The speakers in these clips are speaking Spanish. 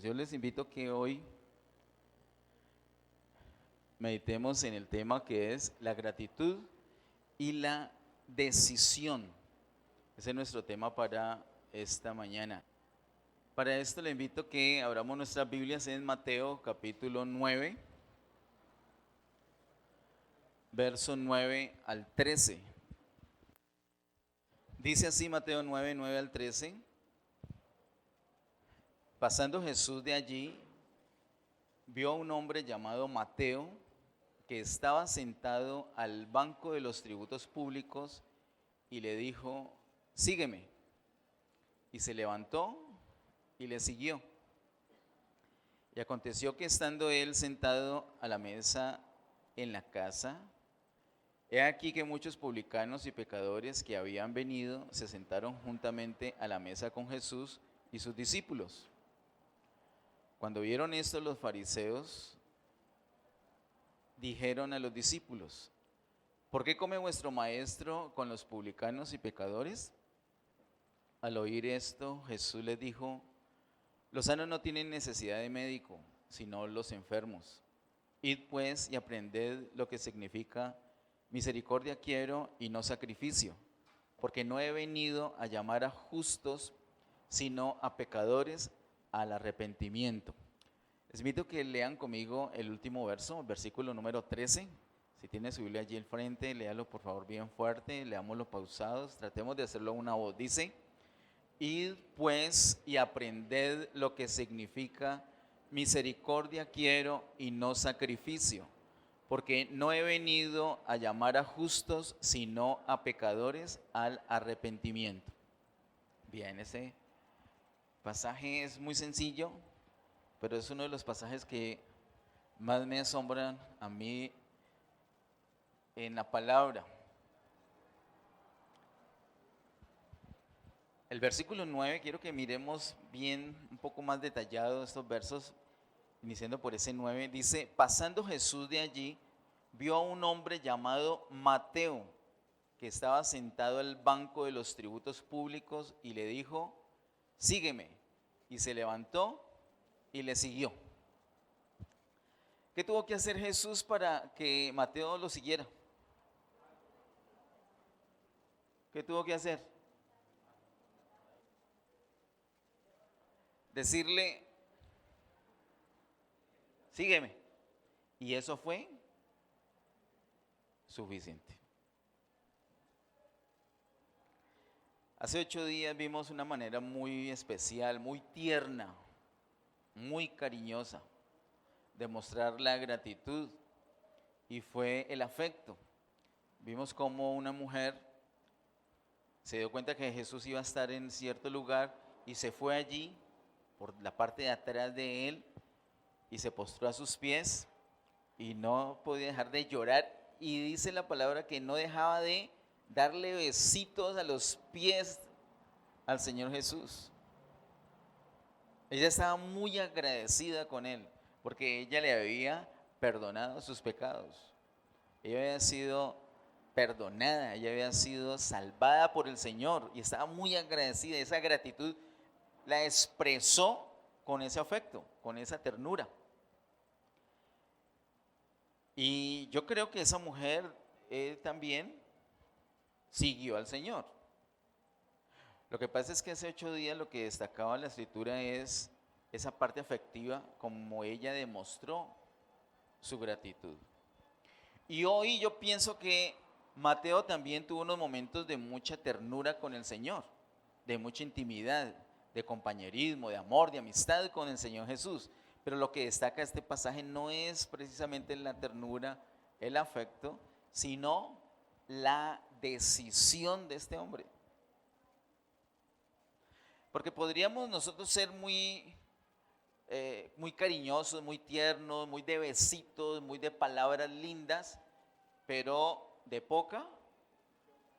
Yo les invito a que hoy meditemos en el tema que es la gratitud y la decisión. Ese es nuestro tema para esta mañana. Para esto le invito a que abramos nuestras Biblias en Mateo capítulo 9, verso 9 al 13. Dice así Mateo 9, 9 al 13. Pasando Jesús de allí, vio a un hombre llamado Mateo que estaba sentado al banco de los tributos públicos y le dijo: sígueme. Y se levantó y le siguió. Y aconteció que estando él sentado a la mesa en la casa, he aquí que muchos publicanos y pecadores que habían venido se sentaron juntamente a la mesa con Jesús y sus discípulos. Cuando vieron esto, los fariseos dijeron a los discípulos: ¿por qué come vuestro maestro con los publicanos y pecadores? Al oír esto, Jesús les dijo: los sanos no tienen necesidad de médico, sino los enfermos. Id pues y aprended lo que significa misericordia quiero y no sacrificio, porque no he venido a llamar a justos, sino a pecadores al arrepentimiento. Les invito a que lean conmigo el último verso, el versículo número 13. Si tiene su Biblia allí al frente, léalo por favor bien fuerte, leámoslo pausados, tratemos de hacerlo a una voz. Dice: id pues y aprended lo que significa misericordia quiero y no sacrificio, porque no he venido a llamar a justos, sino a pecadores al arrepentimiento. Bien, ese pasaje es muy sencillo, pero es uno de los pasajes que más me asombran a mí en la palabra. El versículo 9, quiero que miremos bien, un poco más detallado estos versos, iniciando por ese 9, dice: pasando Jesús de allí, vio a un hombre llamado Mateo, que estaba sentado al banco de los tributos públicos, y le dijo: sígueme. Y se levantó y le siguió. ¿Qué tuvo que hacer Jesús para que Mateo lo siguiera? ¿Qué tuvo que hacer? Decirle: sígueme. Y eso fue suficiente. Hace 8 días vimos una manera muy especial, muy tierna, muy cariñosa de mostrar la gratitud, y fue el afecto. Vimos cómo una mujer se dio cuenta que Jesús iba a estar en cierto lugar y se fue allí por la parte de atrás de él y se postró a sus pies y no podía dejar de llorar, y dice la palabra que no dejaba de darle besitos a los pies al Señor Jesús. Ella estaba muy agradecida con él porque ella le había perdonado sus pecados. Ella había sido perdonada, ella había sido salvada por el Señor y estaba muy agradecida. Esa gratitud la expresó con ese afecto, con esa ternura. Y yo creo que esa mujer también siguió al Señor. Lo que pasa es que hace 8 días lo que destacaba la escritura es esa parte afectiva, como ella demostró su gratitud. Y hoy yo pienso que Mateo también tuvo unos momentos de mucha ternura con el Señor, de mucha intimidad, de compañerismo, de amor, de amistad con el Señor Jesús. Pero lo que destaca este pasaje no es precisamente la ternura, el afecto, sino la decisión de este hombre. Porque podríamos nosotros ser muy cariñosos, muy tiernos, muy de besitos, muy de palabras lindas, pero de poca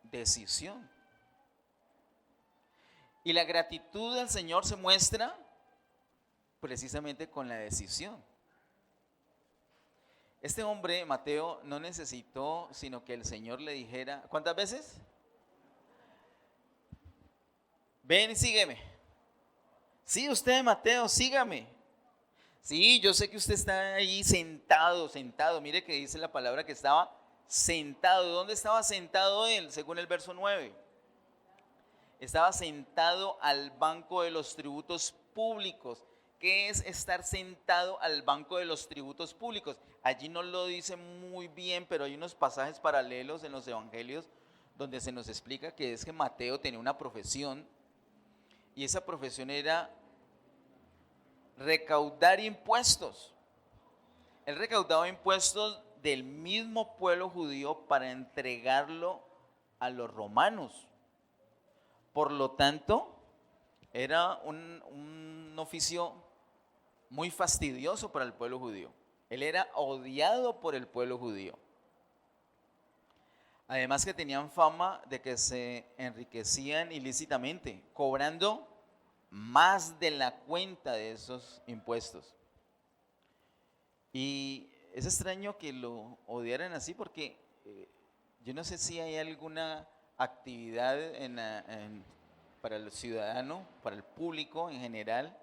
decisión. Y la gratitud al Señor se muestra precisamente con la decisión. Este hombre, Mateo, no necesitó sino que el Señor le dijera, ¿cuántas veces? Ven y sígueme. Sí, usted, Mateo, sígame. Sí, yo sé que usted está ahí sentado, sentado. Mire que dice la palabra que estaba sentado. ¿Dónde estaba sentado él? Según el verso 9. Estaba sentado al banco de los tributos públicos. ¿Qué es estar sentado al banco de los tributos públicos? Allí no lo dice muy bien, pero hay unos pasajes paralelos en los evangelios donde se nos explica que es que Mateo tenía una profesión y esa profesión era recaudar impuestos. Él recaudaba impuestos del mismo pueblo judío para entregarlo a los romanos. Por lo tanto, era un oficio muy fastidioso para el pueblo judío. Él era odiado por el pueblo judío. Además que tenían fama de que se enriquecían ilícitamente, cobrando más de la cuenta de esos impuestos. Y es extraño que lo odiaran así porque yo no sé si hay alguna actividad para el ciudadano, para el público en general,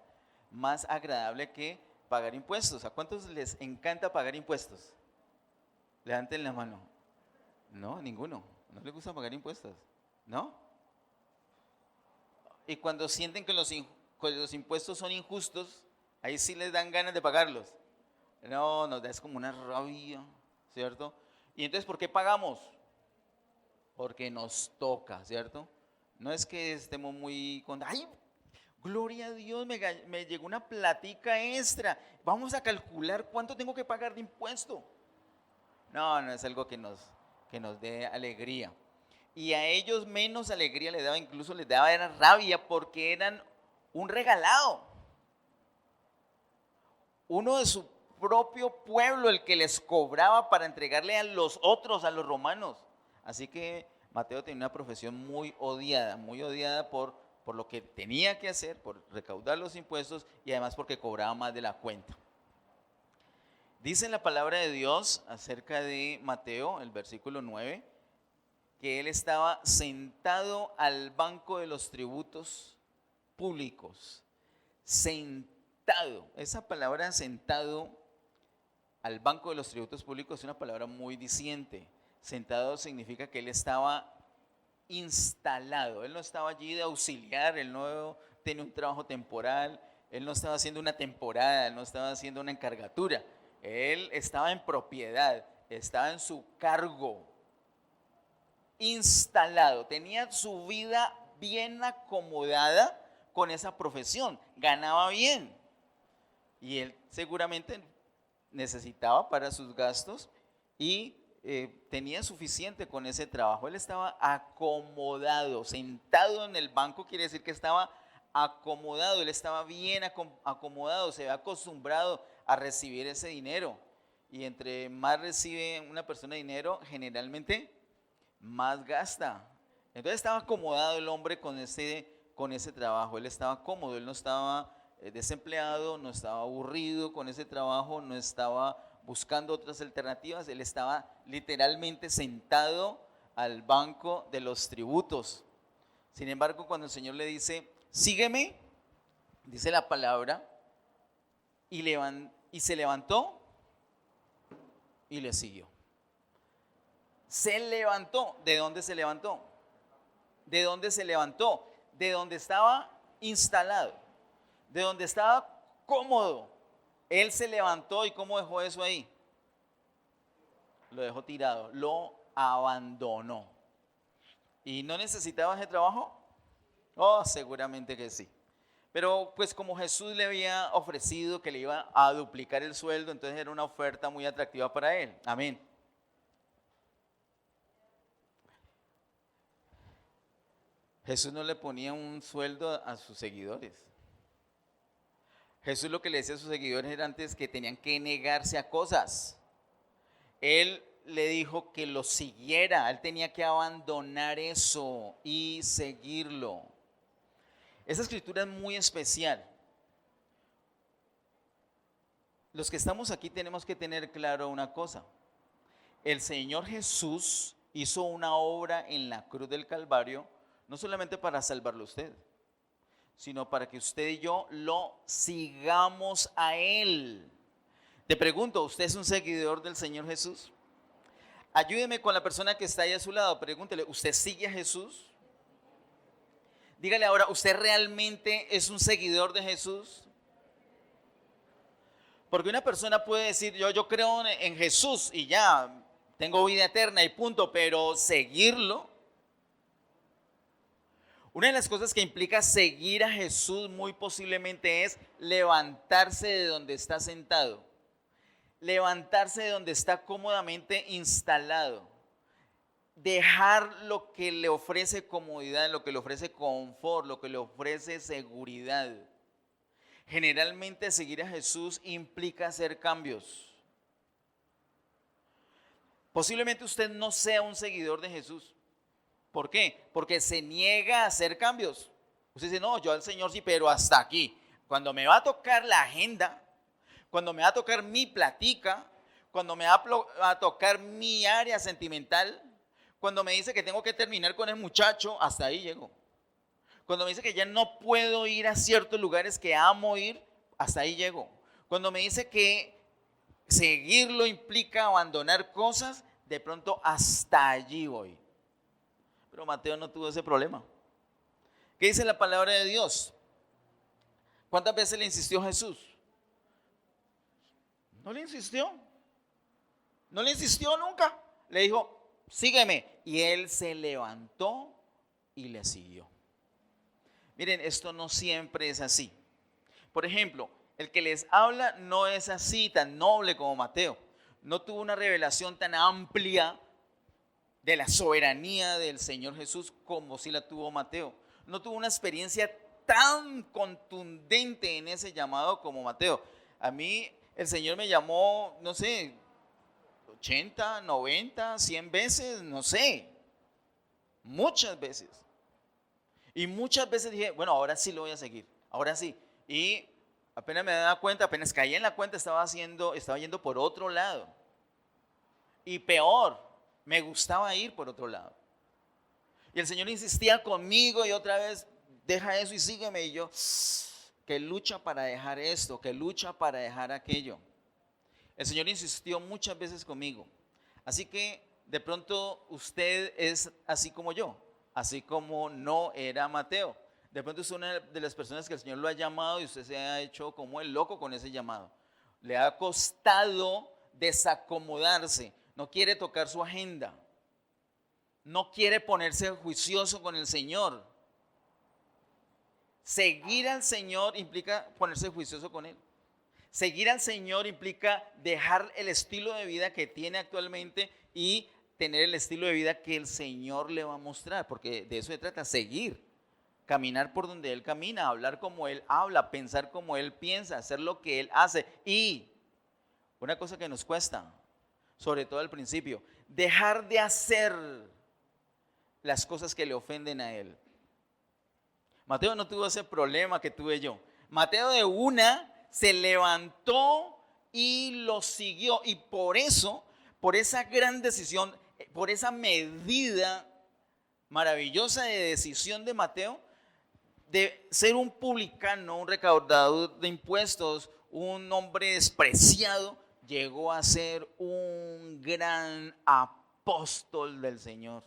más agradable que pagar impuestos. ¿A cuántos les encanta pagar impuestos? Levanten la mano. No, ninguno. No les gusta pagar impuestos, ¿no? Y cuando sienten que los impuestos son injustos, ahí sí les dan ganas de pagarlos. No, nos da es como una rabia, ¿cierto? Y entonces, ¿por qué pagamos? Porque nos toca, ¿cierto? No es que estemos muy con, ay, gloria a Dios, me llegó una platica extra. Vamos a calcular cuánto tengo que pagar de impuesto. No, no es algo que nos dé alegría. Y a ellos menos alegría les daba, incluso les daba era rabia porque eran un regalado. Uno de su propio pueblo el que les cobraba para entregarle a los otros, a los romanos. Así que Mateo tenía una profesión muy odiada por lo que tenía que hacer, por recaudar los impuestos y además porque cobraba más de la cuenta. Dice la palabra de Dios acerca de Mateo, el versículo 9, que él estaba sentado al banco de los tributos públicos. Sentado. Esa palabra sentado al banco de los tributos públicos es una palabra muy diciente. Sentado significa que él estaba instalado. Él no estaba allí de auxiliar, él no tenía un trabajo temporal, él no estaba haciendo una temporada, él no estaba haciendo una encargatura. Él estaba en propiedad, estaba en su cargo, instalado, tenía su vida bien acomodada con esa profesión, ganaba bien y él seguramente necesitaba para sus gastos y tenía suficiente con ese trabajo. Él estaba acomodado, sentado en el banco quiere decir que estaba acomodado, él estaba bien acomodado, se había acostumbrado a recibir ese dinero. Y entre más recibe una persona dinero, generalmente más gasta. Entonces estaba acomodado el hombre con ese trabajo, él estaba cómodo, él no estaba desempleado, no estaba aburrido con ese trabajo, no estaba buscando otras alternativas, él estaba literalmente sentado al banco de los tributos. Sin embargo, cuando el Señor le dice, sígueme, dice la palabra, y se levantó y le siguió. Se levantó. ¿De dónde se levantó? ¿De dónde se levantó? De donde estaba instalado, de donde estaba cómodo. Él se levantó y ¿cómo dejó eso ahí? Lo dejó tirado, lo abandonó. ¿Y no necesitaba ese trabajo? Oh, seguramente que sí. Pero pues como Jesús le había ofrecido que le iba a duplicar el sueldo, entonces era una oferta muy atractiva para él. Amén. Jesús no le ponía un sueldo a sus seguidores. Jesús lo que le decía a sus seguidores era antes que tenían que negarse a cosas. Él le dijo que lo siguiera, él tenía que abandonar eso y seguirlo. Esa escritura es muy especial. Los que estamos aquí tenemos que tener claro una cosa. El Señor Jesús hizo una obra en la cruz del Calvario, no solamente para salvarlo a usted, sino para que usted y yo lo sigamos a Él. Te pregunto, ¿usted es un seguidor del Señor Jesús? Ayúdeme con la persona que está ahí a su lado, pregúntele, ¿usted sigue a Jesús? Dígale ahora, ¿usted realmente es un seguidor de Jesús? Porque una persona puede decir, yo creo en Jesús y ya, tengo vida eterna y punto, pero seguirlo. Una de las cosas que implica seguir a Jesús muy posiblemente es levantarse de donde está sentado, levantarse de donde está cómodamente instalado, dejar lo que le ofrece comodidad, lo que le ofrece confort, lo que le ofrece seguridad. Generalmente seguir a Jesús implica hacer cambios. Posiblemente usted no sea un seguidor de Jesús. ¿Por qué? Porque se niega a hacer cambios. Usted dice, no, yo al Señor sí, pero hasta aquí. Cuando me va a tocar la agenda, cuando me va a tocar mi platica, cuando me va a tocar mi área sentimental, cuando me dice que tengo que terminar con el muchacho, hasta ahí llego. Cuando me dice que ya no puedo ir a ciertos lugares que amo ir, hasta ahí llego. Cuando me dice que seguirlo implica abandonar cosas, de pronto hasta allí voy. Pero Mateo no tuvo ese problema. ¿Qué dice la palabra de Dios? ¿Cuántas veces le insistió Jesús? No le insistió. No le insistió nunca. Le dijo, sígueme. Y él se levantó y le siguió. Miren, esto no siempre es así. Por ejemplo, el que les habla no es así tan noble como Mateo. No tuvo una revelación tan amplia de la soberanía del Señor Jesús como sí la tuvo Mateo. No tuvo una experiencia tan contundente en ese llamado como Mateo. A mí el Señor me llamó, no sé, 80, 90, 100 veces, no sé, muchas veces. Y muchas veces dije, bueno, ahora sí lo voy a seguir, ahora sí. Y apenas me daba cuenta, apenas caí en la cuenta, estaba yendo por otro lado. Y peor, me gustaba ir por otro lado. Y el Señor insistía conmigo y otra vez, deja eso y sígueme. Y yo, que lucha para dejar esto, que lucha para dejar aquello. El Señor insistió muchas veces conmigo. Así que de pronto usted es así como yo, así como no era Mateo. De pronto es una de las personas que el Señor lo ha llamado y usted se ha hecho como el loco con ese llamado. Le ha costado desacomodarse, no quiere tocar su agenda, no quiere ponerse juicioso con el Señor. Seguir al Señor implica ponerse juicioso con Él. Seguir al Señor implica dejar el estilo de vida que tiene actualmente y tener el estilo de vida que el Señor le va a mostrar, porque de eso se trata, seguir, caminar por donde Él camina, hablar como Él habla, pensar como Él piensa, hacer lo que Él hace. Y una cosa que nos cuesta, sobre todo al principio, dejar de hacer las cosas que le ofenden a Él. Mateo no tuvo ese problema que tuve yo. Mateo de una se levantó y lo siguió. Y por eso, por esa gran decisión, por esa medida maravillosa de decisión de Mateo, de ser un publicano, un recaudador de impuestos, un hombre despreciado, llegó a ser un gran apóstol del Señor.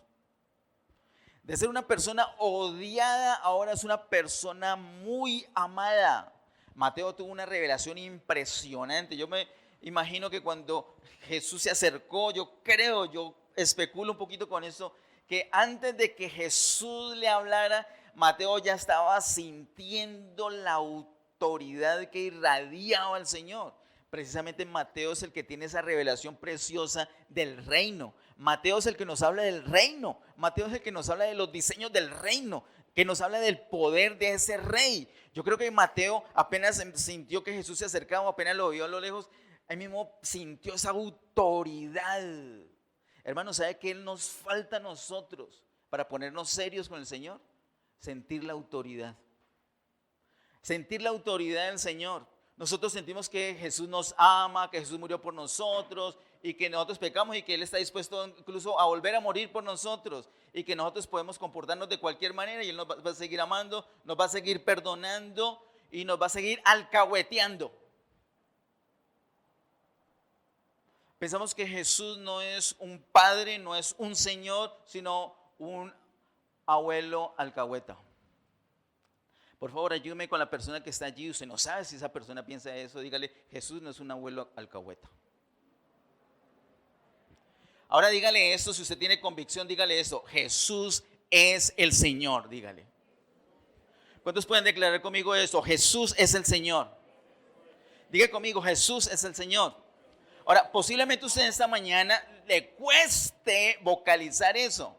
De ser una persona odiada, ahora es una persona muy amada. Mateo tuvo una revelación impresionante. Yo me imagino que cuando Jesús se acercó, yo especulo un poquito con eso, que antes de que Jesús le hablara, Mateo ya estaba sintiendo la autoridad que irradiaba al Señor. Precisamente Mateo es el que tiene esa revelación preciosa del reino. Mateo es el que nos habla del reino. Mateo es el que nos habla de los diseños del reino, que nos habla del poder de ese rey. Yo creo que Mateo apenas sintió que Jesús se acercaba, apenas lo vio a lo lejos, él mismo sintió esa autoridad. Hermano, ¿sabe qué nos falta a nosotros para ponernos serios con el Señor? Sentir la autoridad. Sentir la autoridad del Señor. Nosotros sentimos que Jesús nos ama, que Jesús murió por nosotros y que nosotros pecamos y que Él está dispuesto incluso a volver a morir por nosotros y que nosotros podemos comportarnos de cualquier manera y Él nos va a seguir amando, nos va a seguir perdonando y nos va a seguir alcahueteando. Pensamos que Jesús no es un padre, no es un señor, sino un abuelo alcahueta. Por favor, ayúdeme con la persona que está allí. Usted no sabe si esa persona piensa eso. Dígale, Jesús no es un abuelo alcahueta. Ahora dígale esto, si usted tiene convicción, dígale esto. Jesús es el Señor, dígale. ¿Cuántos pueden declarar conmigo esto? Jesús es el Señor. Diga conmigo, Jesús es el Señor. Ahora, posiblemente usted esta mañana le cueste vocalizar eso.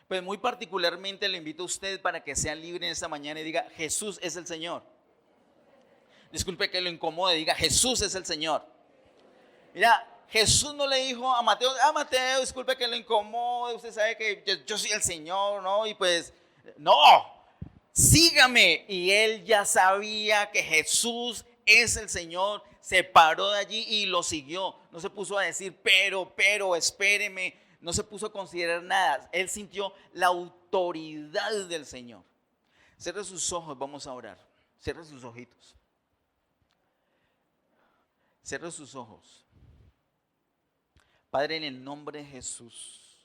Pues muy particularmente le invito a usted para que sea libre en esta mañana y diga, Jesús es el Señor. Disculpe que lo incomode, diga, Jesús es el Señor. Mira, Jesús no le dijo a Mateo, Mateo, disculpe que lo incomode, usted sabe que yo soy el Señor, ¿no? Y pues, no, sígame. Y él ya sabía que Jesús es el Señor, se paró de allí y lo siguió. No se puso a decir, pero, espéreme. No se puso a considerar nada. Él sintió la autoridad del Señor. Cierre sus ojos, vamos a orar. Cierre sus ojitos. Cierre sus ojos. Padre, en el nombre de Jesús,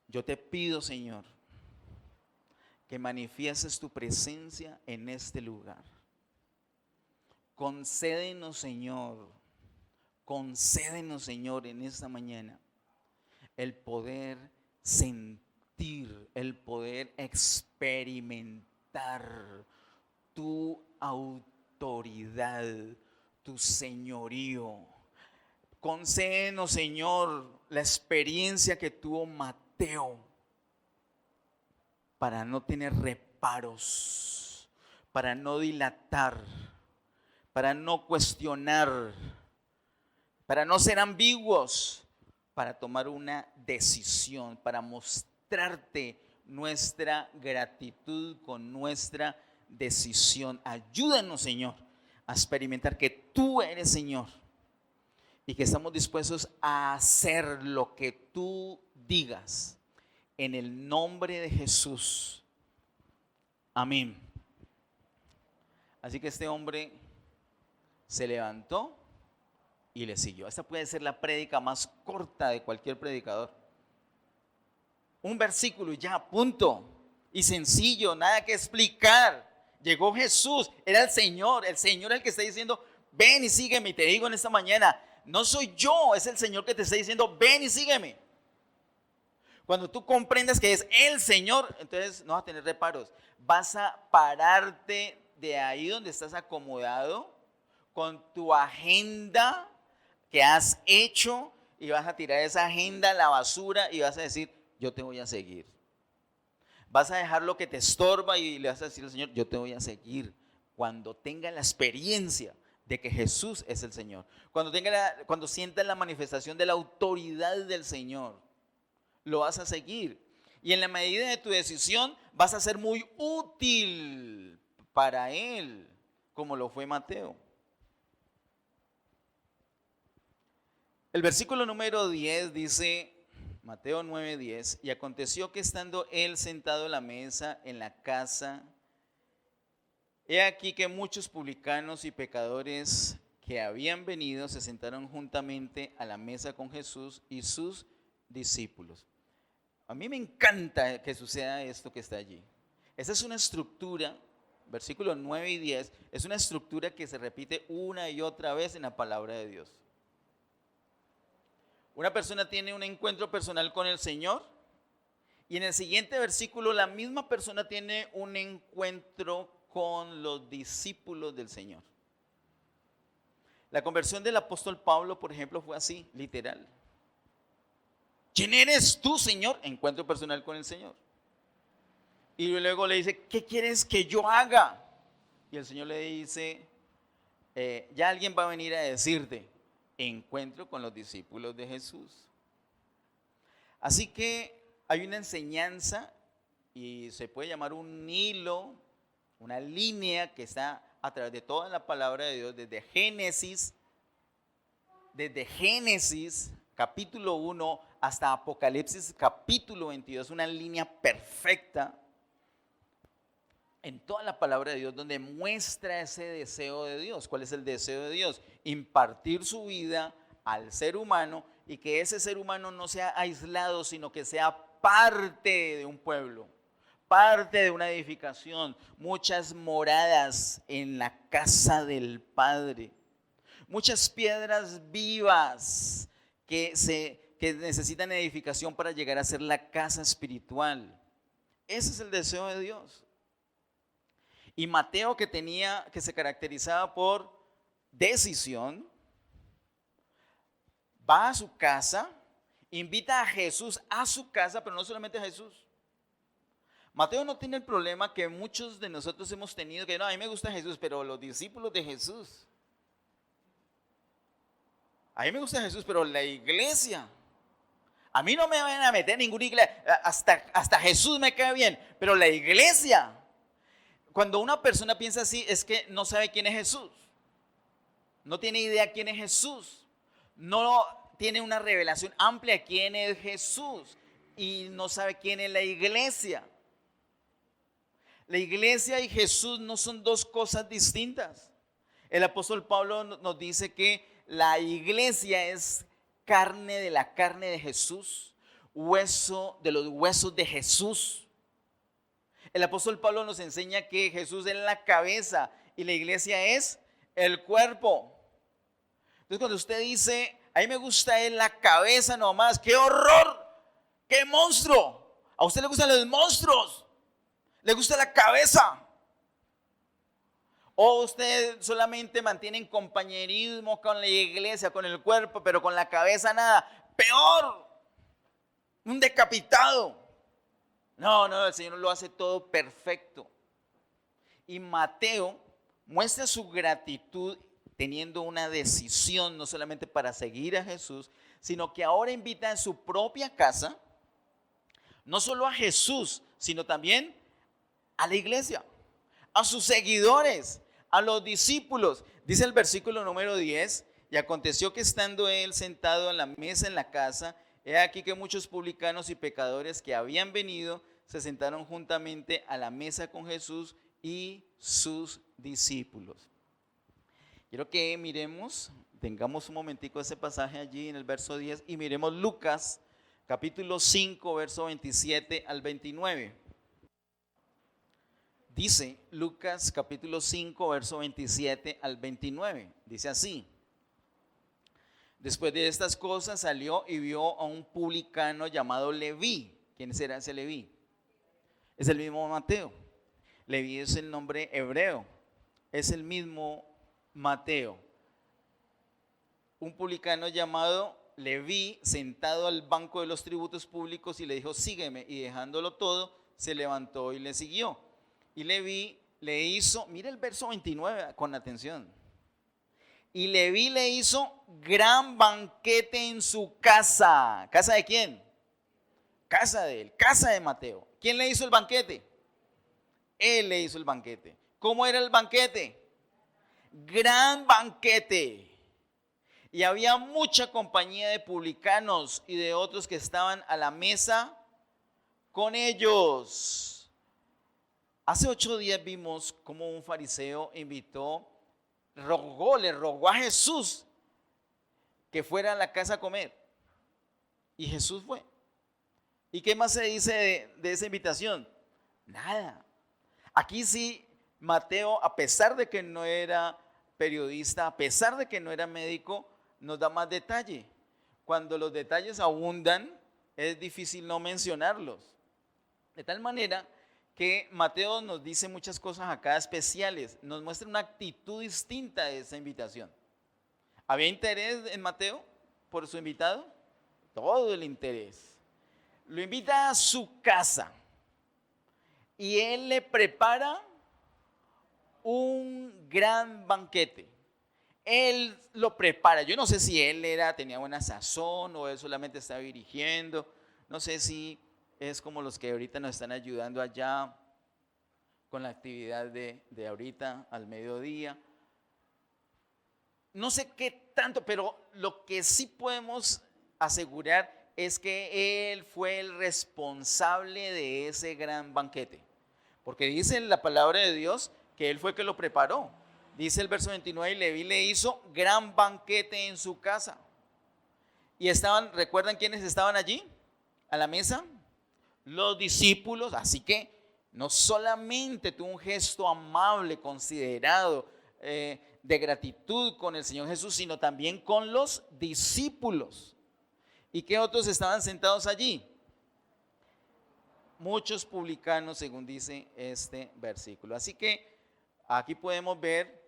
yo te pido, Señor, que manifiestes tu presencia en este lugar. Concédenos, Señor, en esta mañana el poder sentir, el poder experimentar tu autoridad, tu señorío. Concédenos, Señor, la experiencia que tuvo Mateo para no tener reparos, para no dilatar, para no cuestionar, para no ser ambiguos, para tomar una decisión, para mostrarte nuestra gratitud con nuestra decisión. Ayúdanos, Señor, a experimentar que tú eres Señor y que estamos dispuestos a hacer lo que tú digas en el nombre de Jesús. Amén. Así que este hombre se levantó y le siguió. Esta puede ser la prédica más corta de cualquier predicador. Un versículo y ya, punto. Y sencillo, nada que explicar. Llegó Jesús, era el Señor el que está diciendo, ven y sígueme. Y te digo en esta mañana, no soy yo, es el Señor que te está diciendo, ven y sígueme. Cuando tú comprendas que es el Señor, entonces no vas a tener reparos. Vas a pararte de ahí donde estás acomodado con tu agenda que has hecho y vas a tirar esa agenda a la basura y vas a decir, yo te voy a seguir. Vas a dejar lo que te estorba y le vas a decir al Señor, yo te voy a seguir. Cuando tenga la experiencia de que Jesús es el Señor, cuando sientas la manifestación de la autoridad del Señor, lo vas a seguir. Y en la medida de tu decisión vas a ser muy útil para Él, como lo fue Mateo. El versículo número 10 dice, Mateo 9:10, y aconteció que estando él sentado a la mesa en la casa, he aquí que muchos publicanos y pecadores que habían venido se sentaron juntamente a la mesa con Jesús y sus discípulos. A mí me encanta que suceda esto que está allí. Esa es una estructura, versículos 9 y 10, es una estructura que se repite una y otra vez en la palabra de Dios. Una persona tiene un encuentro personal con el Señor y en el siguiente versículo la misma persona tiene un encuentro con los discípulos del Señor. La conversión del apóstol Pablo, por ejemplo, fue así, literal. ¿Quién eres tú, Señor? Encuentro personal con el Señor. Y luego le dice, ¿qué quieres que yo haga? Y el Señor le dice, ya alguien va a venir a decirte. Encuentro con los discípulos de Jesús. Así que hay una enseñanza y se puede llamar un hilo una línea que está a través de toda la palabra de Dios, desde Génesis capítulo 1 hasta Apocalipsis capítulo 22, una línea perfecta en toda la palabra de Dios donde muestra ese deseo de Dios. ¿Cuál es el deseo de Dios? Impartir su vida al ser humano y que ese ser humano no sea aislado, sino que sea parte de un pueblo, parte de una edificación, muchas moradas en la casa del Padre, muchas piedras vivas que necesitan edificación para llegar a ser la casa espiritual. Ese es el deseo de Dios. Y Mateo, que se caracterizaba por decisión, va a su casa, invita a Jesús a su casa, pero no solamente a Jesús. Mateo no tiene el problema que muchos de nosotros hemos tenido, que no, a mí me gusta Jesús, pero los discípulos de Jesús. A mí me gusta Jesús, pero la iglesia. A mí no me van a meter en ninguna iglesia, hasta Jesús me cae bien, pero la iglesia. Cuando una persona piensa así es que no sabe quién es Jesús. No tiene idea quién es Jesús. No tiene una revelación amplia de quién es Jesús. Y no sabe quién es la iglesia. La iglesia y Jesús no son dos cosas distintas. El apóstol Pablo nos dice que la iglesia es carne de la carne de Jesús, hueso de los huesos de Jesús. El apóstol Pablo nos enseña que Jesús es la cabeza y la iglesia es el cuerpo. Entonces cuando usted dice, a mí me gusta es la cabeza nomás, ¡qué horror! ¡Qué monstruo! A usted le gustan los monstruos, le gusta la cabeza. O usted solamente mantiene en compañerismo con la iglesia, con el cuerpo, pero con la cabeza nada. Peor, un decapitado. No, el Señor lo hace todo perfecto. Y Mateo muestra su gratitud teniendo una decisión, no solamente para seguir a Jesús, sino que ahora invita en su propia casa, no solo a Jesús, sino también a la iglesia, a sus seguidores, a los discípulos. Dice el versículo número 10, y aconteció que estando él sentado en la mesa en la casa, he aquí que muchos publicanos y pecadores que habían venido se sentaron juntamente a la mesa con Jesús y sus discípulos. Quiero que miremos, tengamos un momentico ese pasaje allí en el verso 10 y miremos Lucas capítulo 5, verso 27 al 29. Dice Lucas capítulo 5, verso 27 al 29. Dice así: después de estas cosas salió y vio a un publicano llamado Leví. ¿Quién será ese Leví? Es el mismo Mateo. Leví es el nombre hebreo. Es el mismo Mateo. Un publicano llamado Leví, sentado al banco de los tributos públicos, y le dijo, sígueme. Y dejándolo todo, se levantó y le siguió. Y Leví le hizo, mira el verso 29 con atención. Y Leví le hizo gran banquete en su casa. ¿Casa de quién? Casa de él, casa de Mateo. ¿Quién le hizo el banquete? Él le hizo el banquete. ¿Cómo era el banquete? Gran banquete. Y había mucha compañía de publicanos y de otros que estaban a la mesa con ellos. Hace 8 días vimos cómo un fariseo le rogó a Jesús que fuera a la casa a comer. Y Jesús fue. ¿Y qué más se dice de esa invitación? Nada. Aquí sí, Mateo, a pesar de que no era periodista, a pesar de que no era médico, nos da más detalle. Cuando los detalles abundan, es difícil no mencionarlos. De tal manera que Mateo nos dice muchas cosas acá especiales, nos muestra una actitud distinta de esa invitación. ¿Había interés en Mateo por su invitado? Todo el interés. Lo invita a su casa y él le prepara un gran banquete. Él lo prepara. Yo no sé si él tenía buena sazón o él solamente estaba dirigiendo. No sé si es como los que ahorita nos están ayudando allá con la actividad de ahorita al mediodía. No sé qué tanto, pero lo que sí podemos asegurar es que Él fue el responsable de ese gran banquete. Porque dice en la palabra de Dios que Él fue el que lo preparó. Dice el verso 29, y Leví le hizo gran banquete en su casa. Y ¿recuerdan quiénes estaban allí? A la mesa. Los discípulos. Así que no solamente tuvo un gesto amable, considerado, de gratitud con el Señor Jesús, sino también con los discípulos. ¿Y qué otros estaban sentados allí? Muchos publicanos, según dice este versículo. Así que aquí podemos ver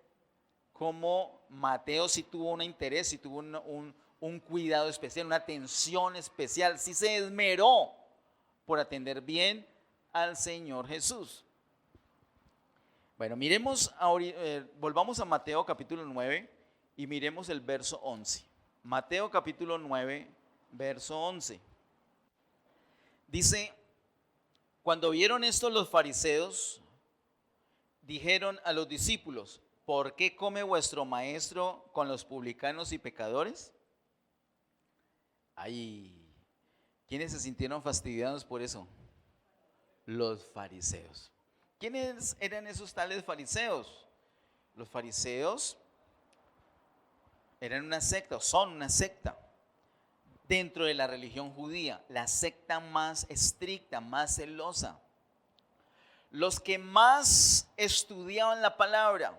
cómo Mateo sí tuvo un interés, sí tuvo un cuidado especial, una atención especial, sí se esmeró por atender bien al Señor Jesús. Bueno, volvamos a Mateo capítulo 9 y miremos el verso 11. Mateo capítulo 9, verso 11. Dice: cuando vieron esto los fariseos, dijeron a los discípulos: ¿por qué come vuestro maestro con los publicanos y pecadores? Ay, ¿quiénes se sintieron fastidiados por eso? Los fariseos. ¿Quiénes eran esos tales fariseos? Los fariseos eran una secta, o son una secta dentro de la religión judía, la secta más estricta, más celosa. Los que más estudiaban la palabra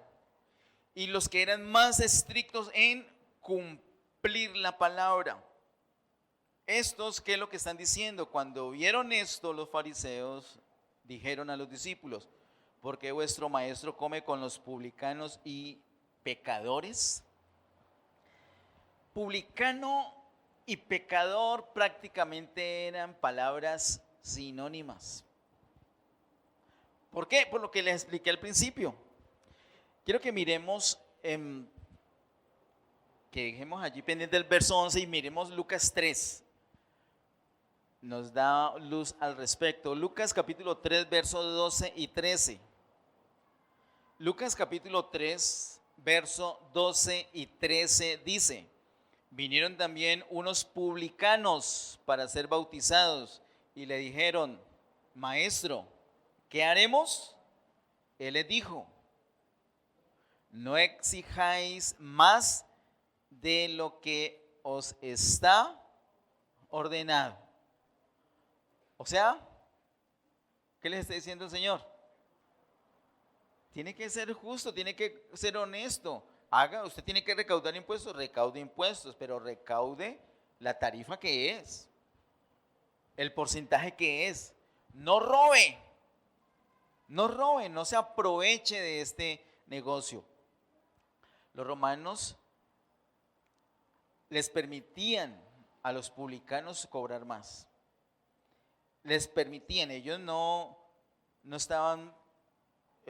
y los que eran más estrictos en cumplir la palabra. Estos, ¿qué es lo que están diciendo? Cuando vieron esto, los fariseos dijeron a los discípulos: ¿por qué vuestro maestro come con los publicanos y pecadores? Publicano y pecador prácticamente eran palabras sinónimas. ¿Por qué? Por lo que les expliqué al principio. Quiero que miremos, que dejemos allí pendiente el verso 11 y miremos Lucas 3. Nos da luz al respecto. Lucas capítulo 3, versos 12 y 13. Lucas capítulo 3, verso 12 y 13 dice: vinieron también unos publicanos para ser bautizados y le dijeron: Maestro, ¿qué haremos? Él les dijo: no exijáis más de lo que os está ordenado. O sea, ¿qué les está diciendo el Señor? Tiene que ser justo, tiene que ser honesto. Usted tiene que recaudar impuestos, recaude impuestos, pero recaude la tarifa que es, el porcentaje que es. No robe, no se aproveche de este negocio. Los romanos les permitían a los publicanos cobrar más. Les permitían, ellos no estaban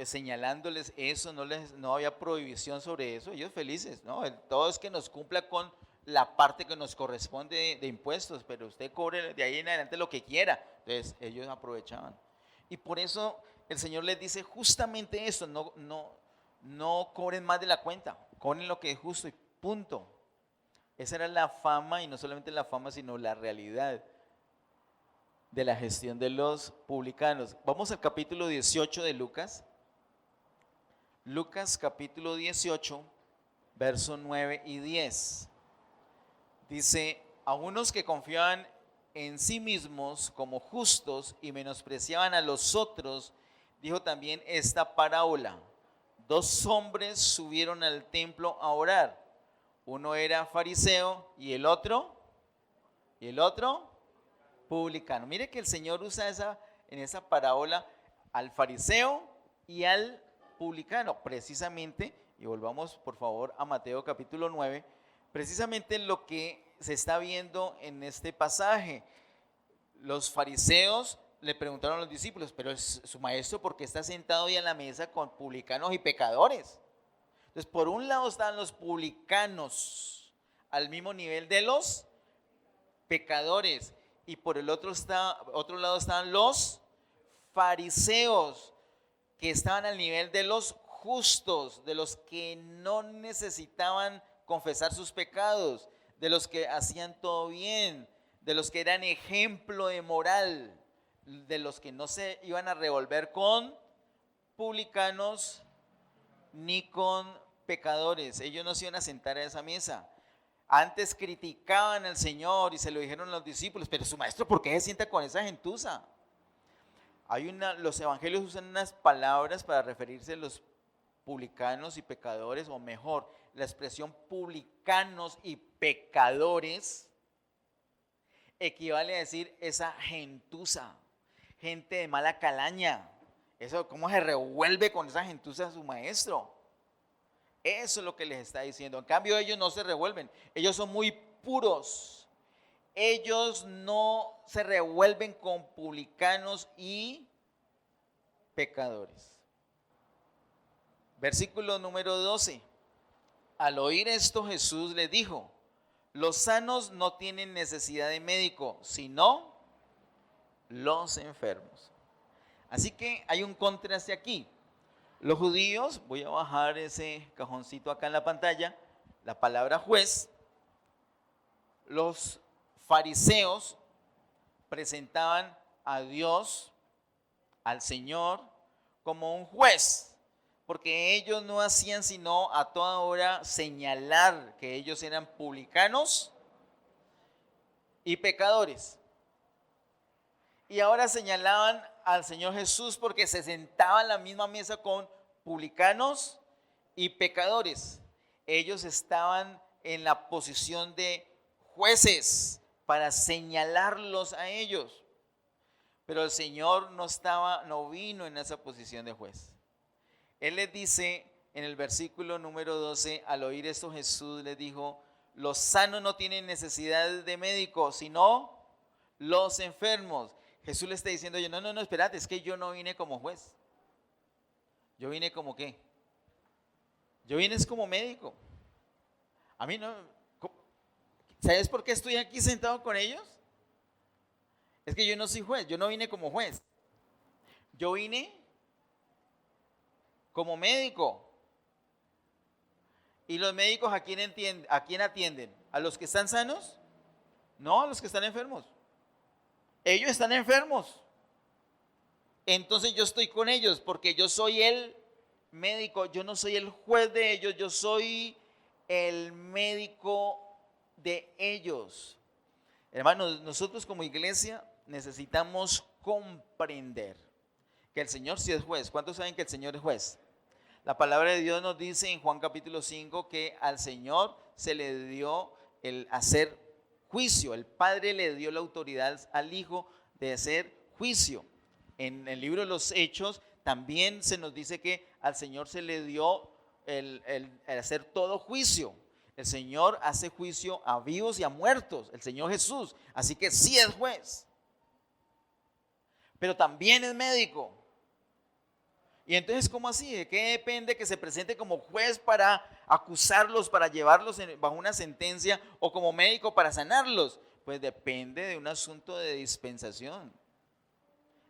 señalándoles eso, no había prohibición sobre eso, ellos felices, ¿no? Todo es que nos cumpla con la parte que nos corresponde de impuestos, pero usted cobre de ahí en adelante lo que quiera. Entonces ellos aprovechaban. Y por eso el Señor les dice justamente eso: no cobren más de la cuenta, cobren lo que es justo y punto. Esa era la fama, y no solamente la fama, sino la realidad de la gestión de los publicanos. Vamos al capítulo 18 de Lucas. Lucas capítulo 18, verso 9 y 10. Dice: a unos que confiaban en sí mismos como justos y menospreciaban a los otros, dijo también esta parábola: dos hombres subieron al templo a orar. Uno era fariseo y el otro publicano. Mire que el Señor usa en esa parábola al fariseo y al publicano, precisamente. Y volvamos por favor a Mateo capítulo 9, precisamente lo que se está viendo en este pasaje. Los fariseos le preguntaron a los discípulos: pero su maestro, ¿por qué está sentado hoy a la mesa con publicanos y pecadores? Entonces, por un lado están los publicanos al mismo nivel de los pecadores, y por el otro lado están los fariseos, que estaban al nivel de los justos, de los que no necesitaban confesar sus pecados, de los que hacían todo bien, de los que eran ejemplo de moral, de los que no se iban a revolver con publicanos ni con pecadores. Ellos no se iban a sentar a esa mesa. Antes criticaban al Señor y se lo dijeron a los discípulos, pero su maestro, ¿por qué se sienta con esa gentuza? Los evangelios usan unas palabras para referirse a los publicanos y pecadores, o mejor, la expresión publicanos y pecadores equivale a decir esa gentuza, gente de mala calaña. Eso, ¿cómo se revuelve con esa gentuza su maestro? Eso es lo que les está diciendo. En cambio, ellos no se revuelven, ellos son muy puros. Ellos no se revuelven con publicanos y pecadores. Versículo número 12. Al oír esto, Jesús le dijo: los sanos no tienen necesidad de médico, sino los enfermos. Así que hay un contraste aquí. Los judíos, voy a bajar ese cajoncito acá en la pantalla, la palabra juez. Los fariseos presentaban a Dios, al Señor, como un juez, porque ellos no hacían sino a toda hora señalar que ellos eran publicanos y pecadores. Y ahora señalaban al Señor Jesús porque se sentaba en la misma mesa con publicanos y pecadores. Ellos estaban en la posición de jueces para señalarlos a ellos. Pero el Señor no vino en esa posición de juez. Él les dice en el versículo número 12, al oír esto Jesús les dijo: los sanos no tienen necesidad de médico, sino los enfermos. Jesús le está diciendo: no, espérate, es que yo no vine como juez. Yo vine como ¿qué? Yo vine es como médico. A mí no. ¿Sabes por qué estoy aquí sentado con ellos? Es que yo no soy juez, yo no vine como juez. Yo vine como médico. ¿Y los médicos a quién atienden? ¿A los que están sanos? No, a los que están enfermos. Ellos están enfermos. Entonces yo estoy con ellos porque yo soy el médico, yo no soy el juez de ellos, yo soy el médico de ellos. Hermanos, nosotros como iglesia necesitamos comprender que el Señor sí es juez. ¿Cuántos saben que el Señor es juez? La palabra de Dios nos dice en Juan capítulo 5 que al Señor se le dio el hacer juicio. El Padre le dio la autoridad al Hijo de hacer juicio. En el libro de los Hechos también se nos dice que al Señor se le dio el hacer todo juicio. El Señor hace juicio a vivos y a muertos, el Señor Jesús. Así que sí es juez, pero también es médico. Y entonces, ¿cómo así? ¿De qué depende que se presente como juez para acusarlos, para llevarlos bajo una sentencia, o como médico para sanarlos? Pues depende de un asunto de dispensación.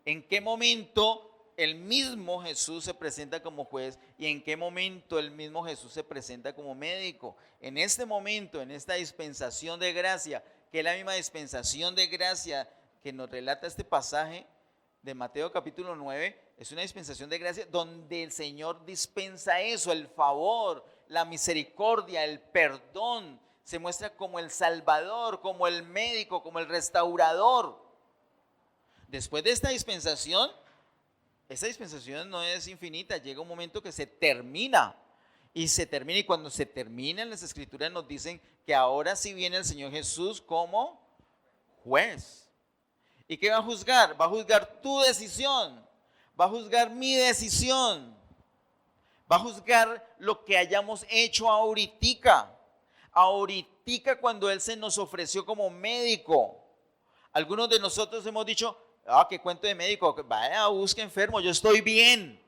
¿En qué momento el mismo Jesús se presenta como juez y en qué momento el mismo Jesús se presenta como médico? En este momento, en esta dispensación de gracia, que es la misma dispensación de gracia que nos relata este pasaje de Mateo capítulo 9, es una dispensación de gracia donde el Señor dispensa eso, el favor, la misericordia, el perdón. Se muestra como el Salvador, como el médico, como el restaurador. Después de esta dispensación no es infinita, llega un momento que se termina. Y cuando se termina, en las Escrituras nos dicen que ahora sí viene el Señor Jesús como juez. ¿Y qué va a juzgar? Va a juzgar tu decisión, va a juzgar mi decisión, va a juzgar lo que hayamos hecho ahoritica cuando Él se nos ofreció como médico. Algunos de nosotros hemos dicho: qué cuento de médico, vaya, busque enfermo, yo estoy bien.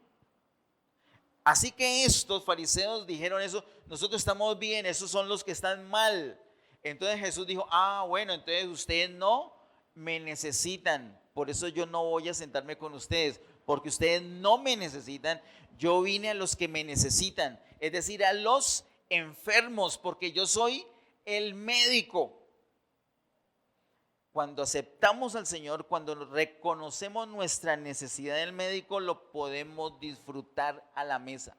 Así que estos fariseos dijeron eso: nosotros estamos bien, esos son los que están mal. Entonces Jesús dijo: bueno, entonces ustedes no me necesitan, por eso yo no voy a sentarme con ustedes. porque ustedes no me necesitan, yo vine a los que me necesitan, es decir, a los enfermos, porque yo soy el médico. Cuando aceptamos al Señor, cuando reconocemos nuestra necesidad del médico, lo podemos disfrutar a la mesa.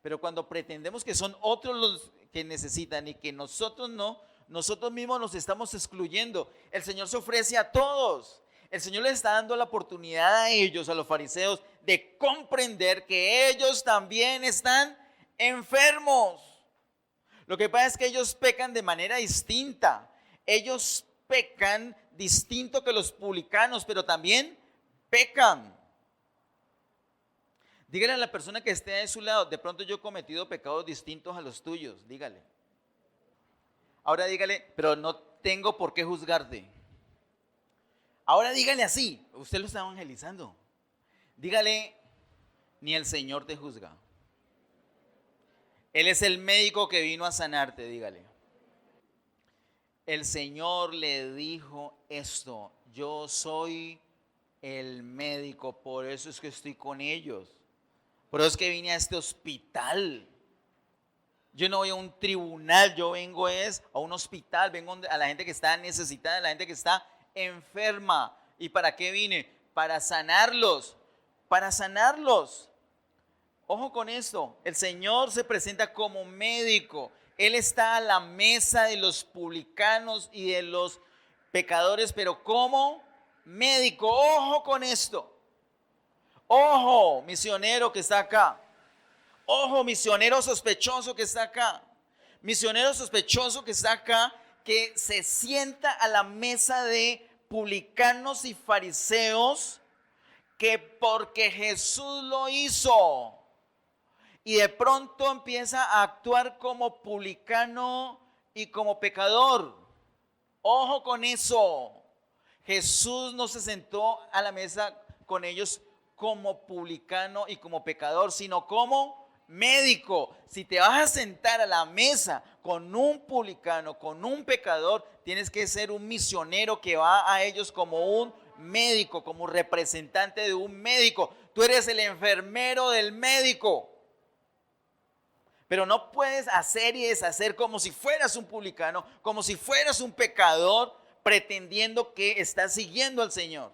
Pero cuando pretendemos que son otros los que necesitan y que nosotros no, nosotros mismos nos estamos excluyendo. El Señor se ofrece a todos. El Señor les está dando la oportunidad a ellos, a los fariseos, de comprender que ellos también están enfermos. Lo que pasa es que ellos pecan de manera distinta. Ellos pecan distinto que los publicanos, pero también pecan. Dígale a la persona que esté a su lado, de pronto yo he cometido pecados distintos a los tuyos, dígale. Ahora dígale, pero no tengo por qué juzgarte. Ahora dígale así, usted lo está evangelizando. Dígale, ni el Señor te juzga. Él es el médico que vino a sanarte, dígale. El Señor le dijo esto, yo soy el médico, por eso es que estoy con ellos. Por eso es que vine a este hospital. Yo no voy a un tribunal, yo vengo a un hospital, vengo a la gente que está necesitada, a la gente que está enferma. ¿Y para qué vine? Para sanarlos, para sanarlos. Ojo con esto, el Señor se presenta como médico. Él está a la mesa de los publicanos y de los pecadores, pero como médico. Ojo con esto. Ojo, misionero que está acá. Ojo, misionero sospechoso que está acá. Misionero sospechoso que está acá, que se sienta a la mesa de publicanos y fariseos, que porque Jesús lo hizo, y de pronto empieza a actuar como publicano y como pecador. Ojo con eso. Jesús no se sentó a la mesa con ellos como publicano y como pecador, sino como médico. Si te vas a sentar a la mesa con un publicano, con un pecador, tienes que ser un misionero que va a ellos como un médico, como representante de un médico. Tú eres el enfermero del médico. Pero no puedes hacer y deshacer como si fueras un publicano, como si fueras un pecador, pretendiendo que estás siguiendo al Señor.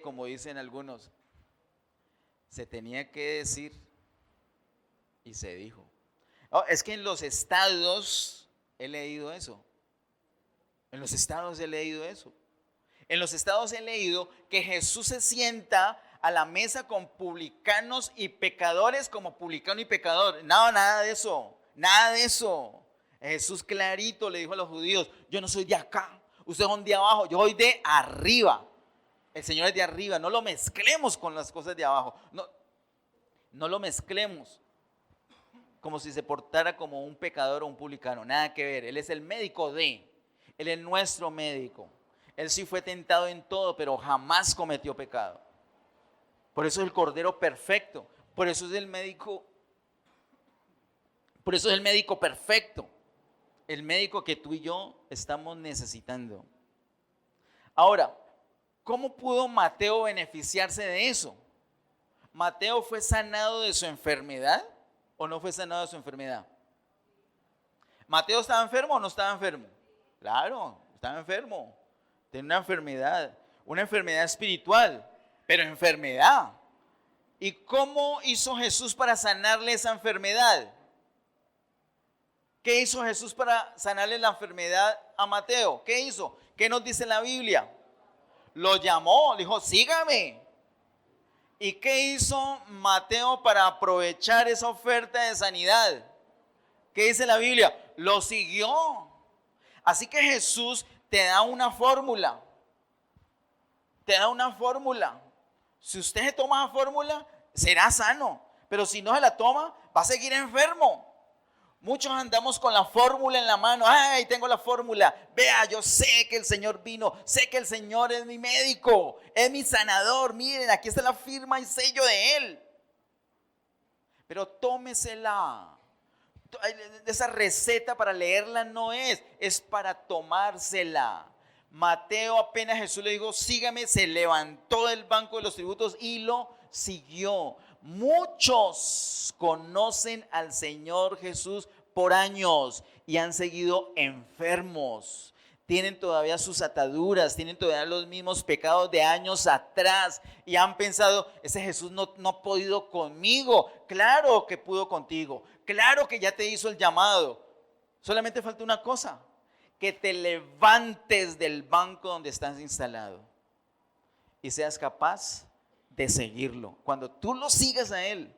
Como dicen algunos, se tenía que decir y se dijo. Oh, es que en los estados he leído eso. En los estados he leído eso. En los estados he leído que Jesús se sienta a la mesa con publicanos y pecadores como publicano y pecador. No, nada de eso, nada de eso. Jesús clarito le dijo a los judíos, yo no soy de acá, ustedes son de abajo, yo soy de arriba. El Señor es de arriba, no lo mezclemos con las cosas de abajo. No lo mezclemos como si se portara como un pecador o un publicano, nada que ver. Él es el médico él es nuestro médico. Él sí fue tentado en todo, pero jamás cometió pecado. Por eso es el Cordero perfecto. Por eso es el médico. Por eso es el médico perfecto. El médico que tú y yo estamos necesitando. Ahora, ¿cómo pudo Mateo beneficiarse de eso? ¿Mateo fue sanado de su enfermedad o no fue sanado de su enfermedad? ¿Mateo estaba enfermo o no estaba enfermo? Claro, estaba enfermo. Tenía una enfermedad espiritual, pero enfermedad. ¿Y cómo hizo Jesús para sanarle esa enfermedad? ¿Qué hizo Jesús para sanarle la enfermedad a Mateo? ¿Qué hizo? ¿Qué nos dice la Biblia? Lo llamó, dijo, sígame. ¿Y qué hizo Mateo para aprovechar esa oferta de sanidad? ¿Qué dice la Biblia? Lo siguió. Así que Jesús te da una fórmula. Te da una fórmula. Si usted se toma esa fórmula, será sano. Pero si no se la toma, va a seguir enfermo. Muchos andamos con la fórmula en la mano. Ay, tengo la fórmula. Vea, yo sé que el Señor vino. Sé que el Señor es mi médico. Es mi sanador. Miren, aquí está la firma y sello de Él. Pero tómesela. Esa receta para leerla no es para tomársela. Mateo, apenas Jesús le dijo, sígame, se levantó del banco de los tributos y lo siguió. Muchos conocen al Señor Jesús por años y han seguido enfermos. Tienen todavía sus ataduras, tienen todavía los mismos pecados de años atrás y han pensado, ese Jesús no ha podido conmigo. Claro que pudo contigo, claro que ya te hizo el llamado. Solamente falta una cosa, que te levantes del banco donde estás instalado y seas capaz de seguirlo. Cuando tú lo sigas a Él,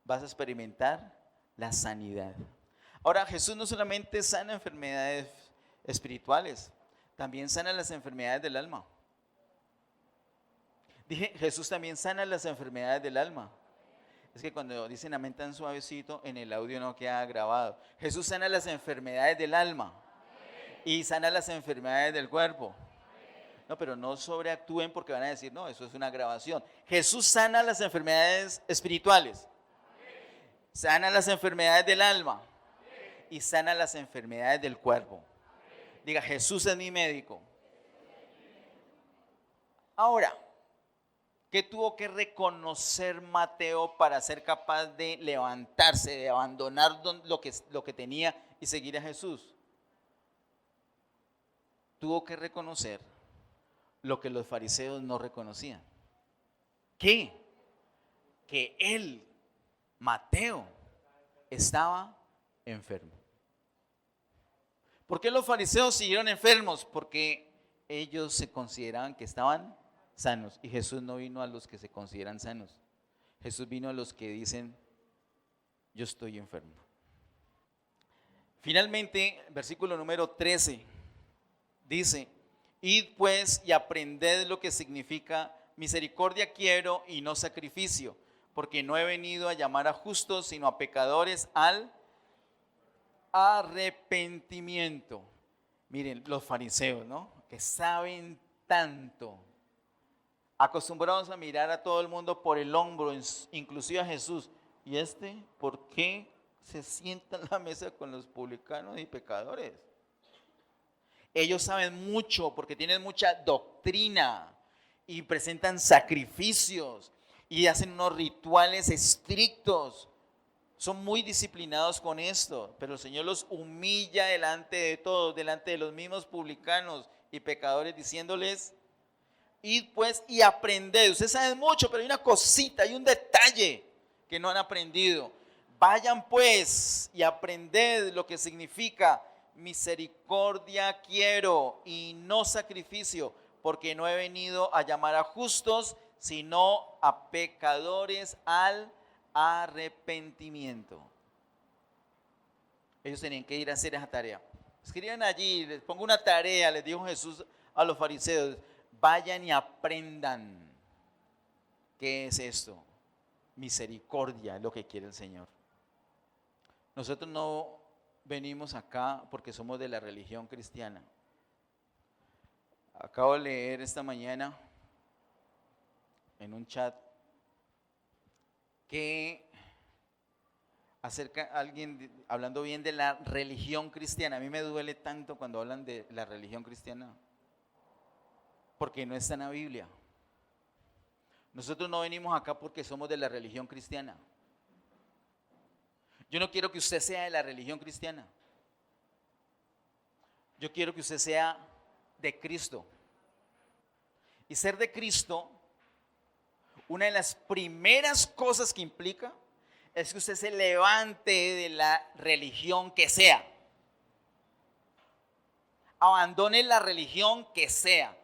vas a experimentar la sanidad. Ahora, Jesús no solamente sana enfermedades espirituales, también sana las enfermedades del alma. Dije, Jesús también sana las enfermedades del alma. Es que cuando dicen amén tan suavecito, en el audio no queda grabado. Jesús sana las enfermedades del alma y sana las enfermedades del cuerpo. No, pero no sobreactúen porque van a decir, no, eso es una grabación. Jesús sana las enfermedades espirituales, sana las enfermedades del alma y sana las enfermedades del cuerpo. Diga, Jesús es mi médico. Ahora, ¿qué tuvo que reconocer Mateo para ser capaz de levantarse, de abandonar lo que tenía y seguir a Jesús? Tuvo que reconocer lo que los fariseos no reconocían. ¿Qué? Que él, Mateo, estaba enfermo. ¿Por qué los fariseos siguieron enfermos? Porque ellos se consideraban que estaban sanos y Jesús no vino a los que se consideran sanos. Jesús vino a los que dicen, yo estoy enfermo. Finalmente, versículo número 13 dice, id pues y aprended lo que significa misericordia quiero y no sacrificio, porque no he venido a llamar a justos, sino a pecadores al arrepentimiento. Miren, los fariseos, ¿no? Que saben tanto, acostumbrados a mirar a todo el mundo por el hombro, inclusive a Jesús. ¿Y por qué se sienta en la mesa con los publicanos y pecadores? Ellos saben mucho porque tienen mucha doctrina y presentan sacrificios y hacen unos rituales estrictos. Son muy disciplinados con esto, pero el Señor los humilla delante de todos, delante de los mismos publicanos y pecadores, diciéndoles, id pues y aprended. Ustedes saben mucho, pero hay una cosita, hay un detalle que no han aprendido. Vayan pues y aprended lo que significa misericordia quiero y no sacrificio, porque no he venido a llamar a justos, sino a pecadores al arrepentimiento. Ellos tenían que ir a hacer esa tarea. Escriban allí, les pongo una tarea, les dijo Jesús a los fariseos, vayan y aprendan qué es esto. Misericordia es lo que quiere el Señor. Nosotros no venimos acá porque somos de la religión cristiana. Acabo de leer esta mañana en un chat que acerca alguien hablando bien de la religión cristiana. A mí me duele tanto cuando hablan de la religión cristiana porque no está en la Biblia. Nosotros no venimos acá porque somos de la religión cristiana. Yo no quiero que usted sea de la religión cristiana. Yo quiero que usted sea de Cristo. Y ser de Cristo, una de las primeras cosas que implica es que usted se levante de la religión que sea. Abandone la religión que sea,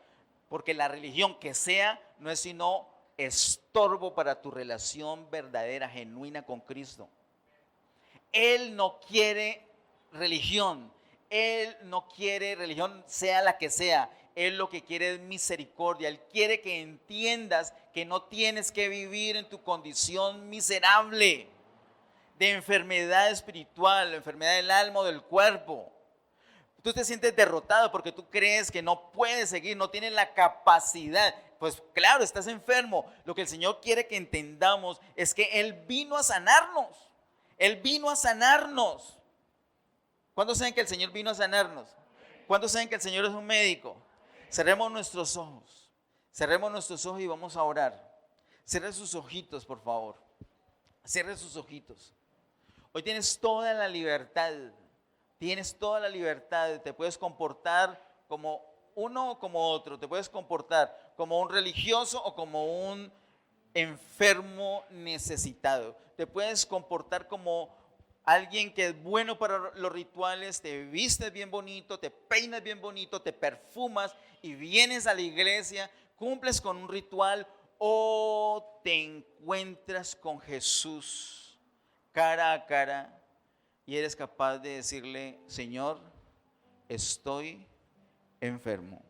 porque la religión que sea no es sino estorbo para tu relación verdadera, genuina con Cristo. Él no quiere religión, Él no quiere religión, sea la que sea. Él lo que quiere es misericordia. Él quiere que entiendas que no tienes que vivir en tu condición miserable de enfermedad espiritual, enfermedad del alma o del cuerpo. Tú te sientes derrotado porque tú crees que no puedes seguir, no tienes la capacidad. Pues claro, estás enfermo. Lo que el Señor quiere que entendamos es que Él vino a sanarnos. Él vino a sanarnos. ¿Cuántos saben que el Señor vino a sanarnos? ¿Cuántos saben que el Señor es un médico? Cerremos nuestros ojos. Cerremos nuestros ojos y vamos a orar. Cierre sus ojitos, por favor. Cierre sus ojitos. Hoy tienes toda la libertad. Tienes toda la libertad. Te puedes comportar como uno o como otro. Te puedes comportar como un religioso o como un enfermo necesitado. Te puedes comportar como alguien que es bueno para los rituales, te vistes bien bonito, te peinas bien bonito, te perfumas y vienes a la iglesia, cumples con un ritual o te encuentras con Jesús cara a cara y eres capaz de decirle: Señor, estoy enfermo.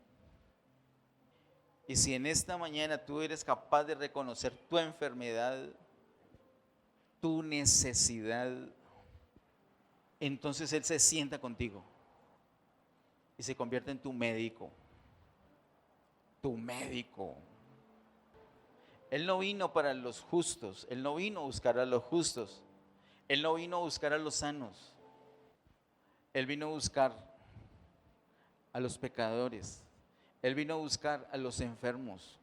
Y si en esta mañana tú eres capaz de reconocer tu enfermedad, tu necesidad, entonces Él se sienta contigo y se convierte en tu médico. Tu médico. Él no vino para los justos, Él no vino a buscar a los justos, Él no vino a buscar a los sanos, Él vino a buscar a los pecadores, Él vino a buscar a los enfermos.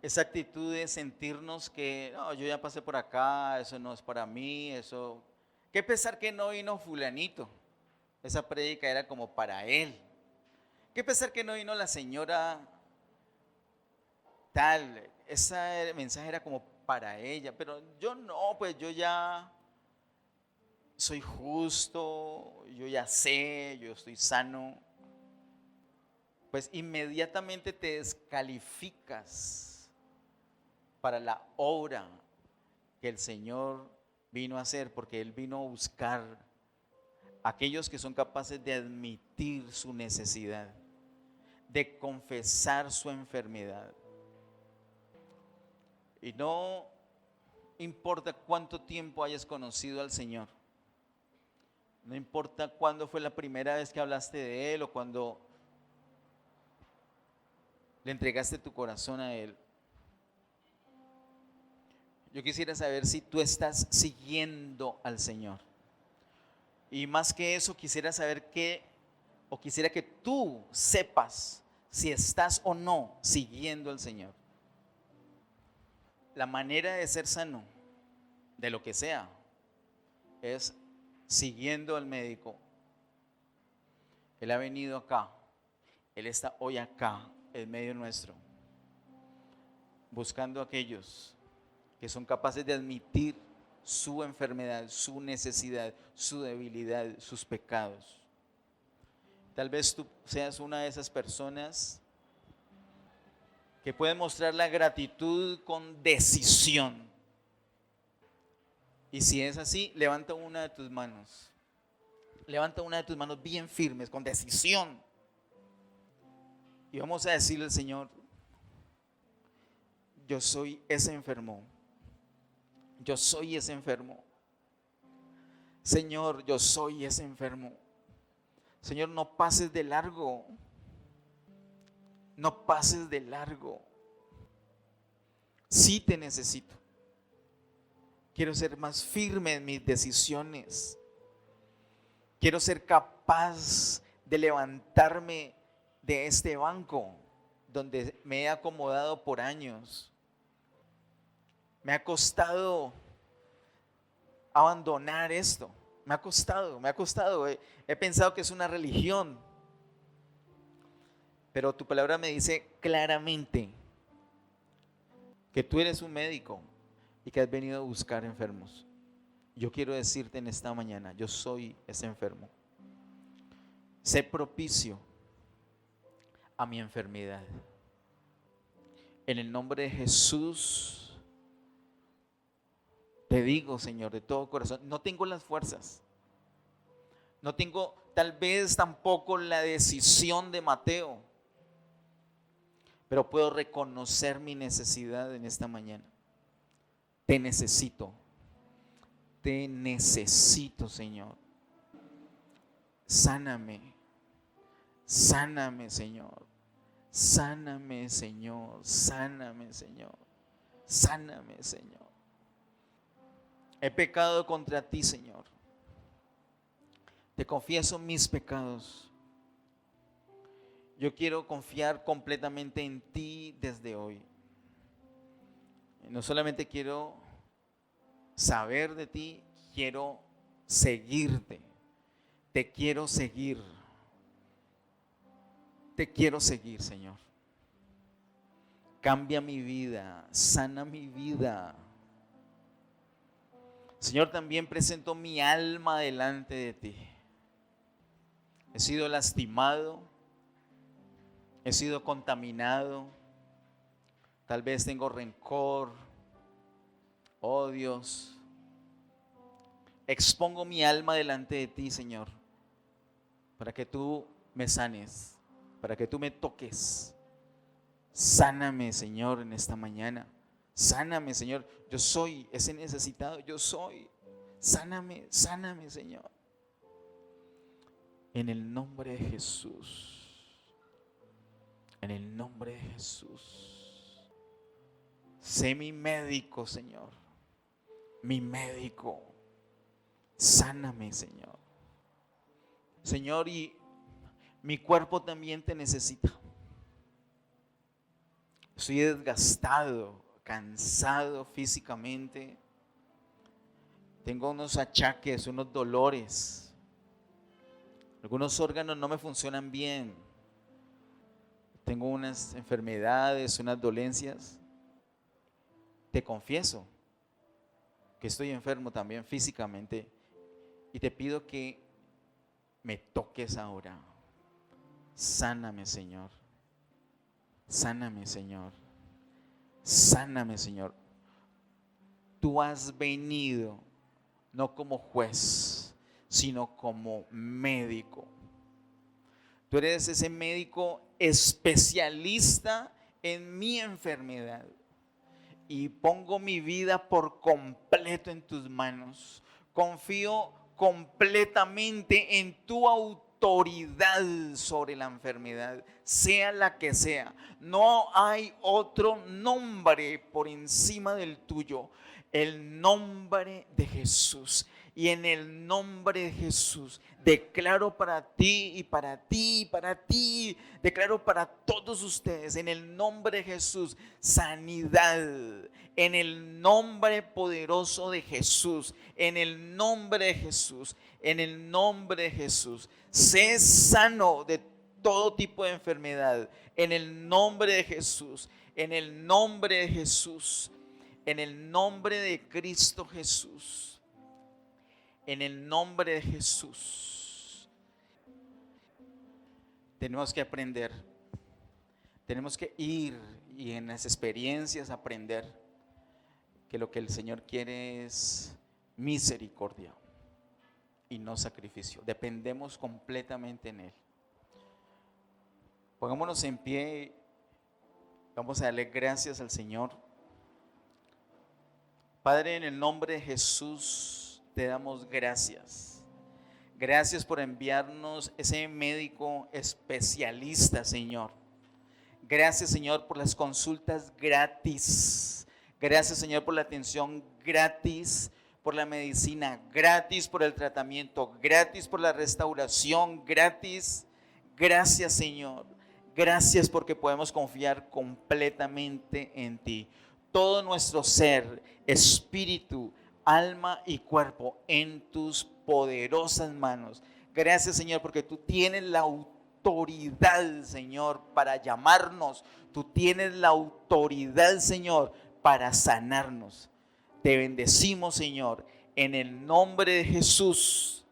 Esa actitud de sentirnos que no, yo ya pasé por acá, eso no es para mí, eso. Qué pesar que no vino fulanito, esa prédica era como para él. Qué pesar que no vino la señora tal, ese mensaje era como para ella, pero yo no, pues yo ya soy justo, yo ya sé, yo estoy sano. Pues inmediatamente te descalificas para la obra que el Señor vino a hacer, porque Él vino a buscar a aquellos que son capaces de admitir su necesidad, de confesar su enfermedad. Y no importa cuánto tiempo hayas conocido al Señor, no importa cuándo fue la primera vez que hablaste de Él o cuando le entregaste tu corazón a Él. Yo quisiera saber si tú estás siguiendo al Señor. Y más que eso, quisiera saber quisiera que tú sepas si estás o no siguiendo al Señor. La manera de ser sano, de lo que sea, es siguiendo al médico. Él ha venido acá, Él está hoy acá, en medio nuestro, buscando a aquellos que son capaces de admitir su enfermedad, su necesidad, su debilidad, sus pecados. Tal vez tú seas una de esas personas que puede mostrar la gratitud con decisión. Y si es así, levanta una de tus manos. Levanta una de tus manos bien firmes, con decisión. Y vamos a decirle al Señor: yo soy ese enfermo. Yo soy ese enfermo. Señor, yo soy ese enfermo. Señor, no pases de largo. No pases de largo. Sí te necesito. Quiero ser más firme en mis decisiones. Quiero ser capaz de levantarme de este banco donde me he acomodado por años. Me ha costado abandonar esto. Me ha costado. He pensado que es una religión. Pero tu palabra me dice claramente que tú eres un médico y que has venido a buscar enfermos. Yo quiero decirte en esta mañana: yo soy ese enfermo. Sé propicio a mi enfermedad. En el nombre de Jesús te digo, Señor, de todo corazón, no tengo las fuerzas. No tengo tal vez tampoco la decisión de Mateo, pero puedo reconocer mi necesidad en esta mañana. Te necesito, Señor. Sáname, Señor. Sáname, Señor. Sáname, Señor. Sáname, Señor. He pecado contra ti, Señor. Te confieso mis pecados. Yo quiero confiar completamente en ti desde hoy. No solamente quiero saber de ti, quiero seguirte. Te quiero seguir. Te quiero seguir, Señor. Cambia mi vida, sana mi vida. Señor, también presento mi alma delante de ti. He sido lastimado, he sido contaminado, tal vez tengo rencor, odios. Expongo mi alma delante de ti, Señor, para que tú me sanes, para que tú me toques. Sáname, Señor, en esta mañana. Sáname, Señor. Yo soy ese necesitado, yo soy. Sáname, sáname, Señor. En el nombre de Jesús. En el nombre de Jesús. Sé mi médico, Señor. Mi médico. Sáname, Señor. Señor, y mi cuerpo también te necesita. Estoy desgastado, cansado físicamente. Tengo unos achaques, unos dolores. Algunos órganos no me funcionan bien. Tengo unas enfermedades, unas dolencias. Te confieso que estoy enfermo también físicamente y te pido que me toques ahora. Sáname, Señor. Sáname, Señor. Sáname, Señor. Tú has venido no como juez, sino como médico. Tú eres ese médico especialista en mi enfermedad. Y pongo mi vida por completo en tus manos. Confío completamente en tu autoridad sobre la enfermedad, sea la que sea. No hay otro nombre por encima del tuyo. El nombre de Jesús. Y en el nombre de Jesús declaro para ti y para ti y para ti, declaro para todos ustedes, en el nombre de Jesús, sanidad. En el nombre poderoso de Jesús, en el nombre de Jesús, en el nombre de Jesús. Sé sano de todo tipo de enfermedad, en el nombre de Jesús, en el nombre de Jesús, en el nombre de Cristo Jesús. En el nombre de Jesús. Tenemos que aprender. Tenemos que ir y en las experiencias aprender que lo que el Señor quiere es misericordia y no sacrificio. Dependemos completamente en Él. Pongámonos en pie. Vamos a darle gracias al Señor. Padre, en el nombre de Jesús te damos gracias. Gracias por enviarnos ese médico especialista, Señor. Gracias, Señor, por las consultas gratis. Gracias, Señor, por la atención gratis, por la medicina gratis, por el tratamiento gratis, por la restauración gratis. Gracias, Señor. Gracias porque podemos confiar completamente en ti. Todo nuestro ser, espíritu, alma y cuerpo en tus poderosas manos. Gracias, Señor, porque tú tienes la autoridad, Señor, para llamarnos. Tú tienes la autoridad, Señor, para sanarnos. Te bendecimos, Señor, en el nombre de Jesús.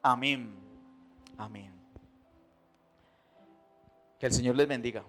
Amén. Amén. Que el Señor les bendiga.